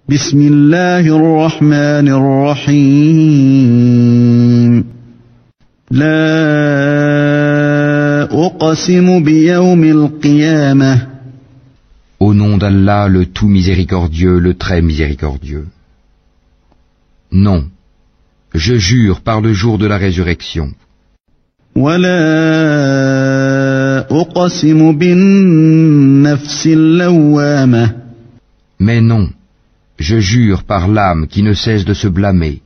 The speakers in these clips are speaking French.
بسم الله الرحمن الرحيم لا أقسم بيوم القيامة Au nom d'Allah, le tout miséricordieux, le très miséricordieux. Non, je jure par le jour de la résurrection. ولا أقسم بالنفس اللوامة Mais non, je jure par l'âme qui ne cesse de se blâmer.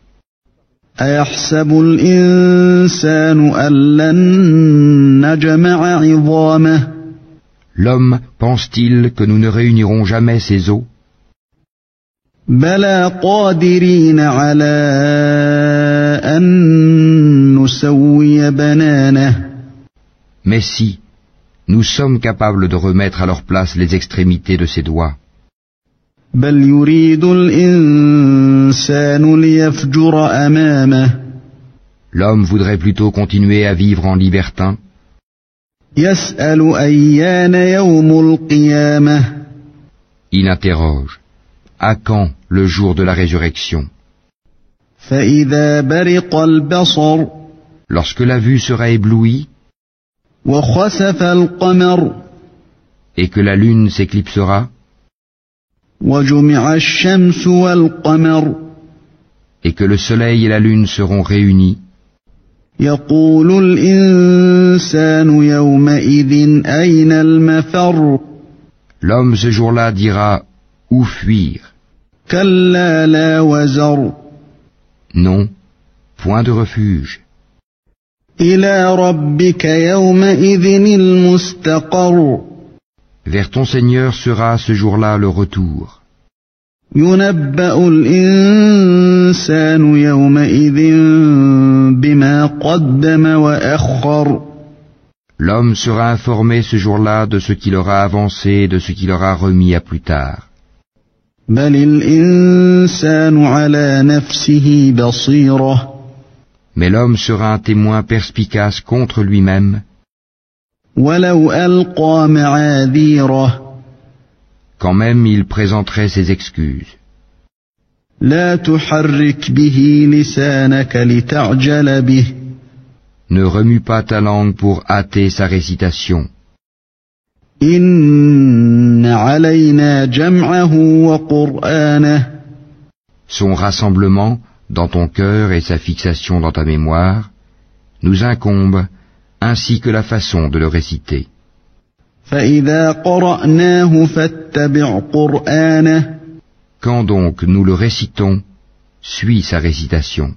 أيحسب الإنسان أن لن نجمع عظامه L'homme pense-t-il que nous ne réunirons jamais ses os? بلى قادرين على أن نسوي بنانه Mais si, nous sommes capables de remettre à leur place les extrémités de ses doigts. بل يريد الإنسان ليفجر أمامه L'homme voudrait plutôt continuer à vivre en libertin. يسأل أيان يوم القيامة Il interroge. À quand le jour de la résurrection? فإذا برق البصر Lorsque la vue sera éblouie وخسف القمر et que la lune s'éclipsera وجمع الشمس والقمر et que le soleil et la lune seront réunis, يقول الإنسان يومئذ أين المفر l'homme ce jour-là dira où fuir? كلا لا وزر Non, point de refuge. إلى ربك يومئذ المستقر Vers ton Seigneur sera ce jour-là le retour. ينبأ الإنسان يومئذ بما قدم وأخر L'homme sera informé ce jour-là de ce qu'il aura avancé et de ce qu'il aura remis à plus tard. بل الإنسان على نفسه بصيرة Mais l'homme sera un témoin perspicace contre lui-même, ولو ألقى معاذيره quand même il présenterait ses excuses. لا تحرك به لسانك لتعجل به Ne remue pas ta langue pour hâter sa récitation. إن علينا جمعه وقرآنه Son rassemblement dans ton cœur et sa fixation dans ta mémoire nous incombent, ainsi que la façon de le réciter. فإذا قرأناه فاتبع قرآنه Quand donc nous le récitons, suis sa récitation.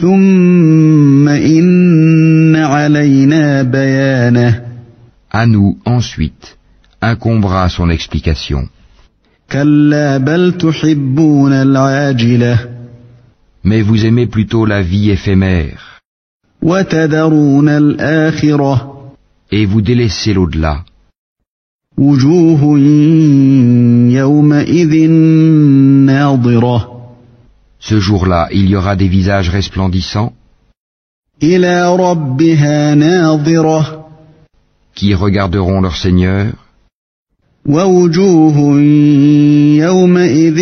ثم إن علينا بيانه À nous, ensuite, incombera son explication. كلا بل تحبون العاجلة Mais vous aimez plutôt la vie éphémère, وتذرون الآخرة et vous délaissez l'au-delà. وجوه يومئذ ناظرة Ce jour-là, il y aura des visages resplendissants إلى ربها ناظرة qui regarderont leur Seigneur, ووجوه يومئذ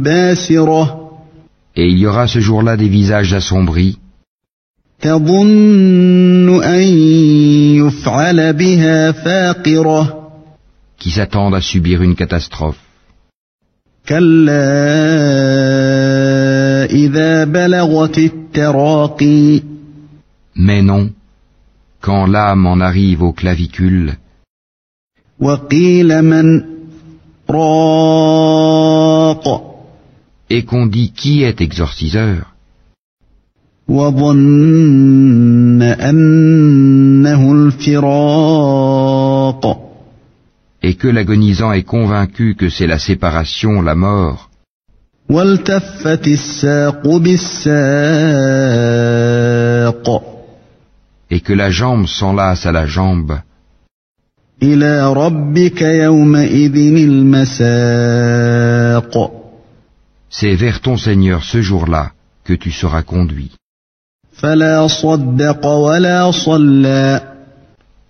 باسرة et il y aura ce jour-là des visages assombris تظن أن يفعل بها فاقرة qui s'attendent à subir une catastrophe. كلا إذا بلغت التراقي Mais non, quand l'âme en arrive aux clavicules, وقيل من راق et qu'on dit qui est exorciseur, وظن أنه الفراق et que l'agonisant est convaincu que c'est la séparation, la mort, والتفت الساق بالساق et que la jambe s'enlace à la jambe, إلى ربك يومئذ المساق c'est vers ton Seigneur ce jour-là que tu seras conduit. فلا صدق ولا صلى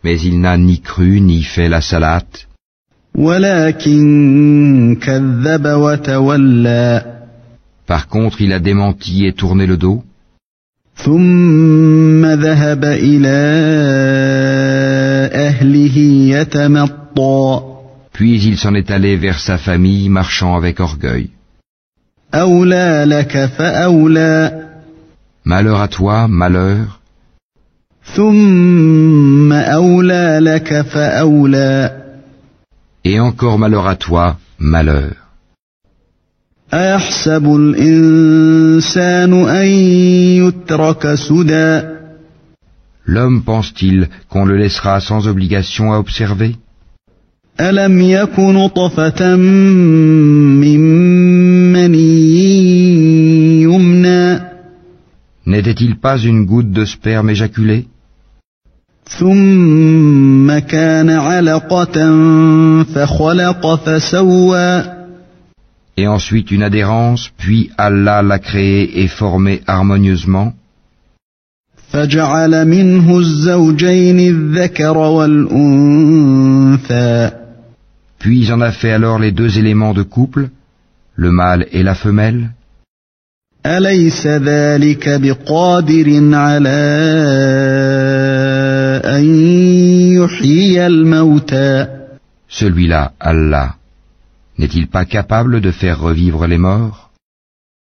Mais il n'a ni cru ni fait la salate, ولكن كذب وتولى Par contre, il a démenti et tourné le dos, ثم ذهب إلى أهله يتمطى puis il s'en est allé vers sa famille marchant avec orgueil. أولى لك فأولى Malheur à toi, malheur, ثم أولى لك فأولى et encore malheur à toi, malheur. أيحسب الإنسان أن يترك سدى L'homme pense-t-il qu'on le laissera sans obligation à observer? ألم يك نطفة من مني يمنى N'était-il pas une goutte de sperme éjaculé? ثم كان علقة فخلق فسوى Et ensuite une adhérence, puis Allah l'a créé et formé harmonieusement, فجعل منه الزوجين الذكر والأنثى puis en a fait alors les deux éléments de couple, le mâle et la femelle. أليس ذلك بقادر على أن يحيي الموتى Celui-là, Allah, n'est-il pas capable de faire revivre les morts?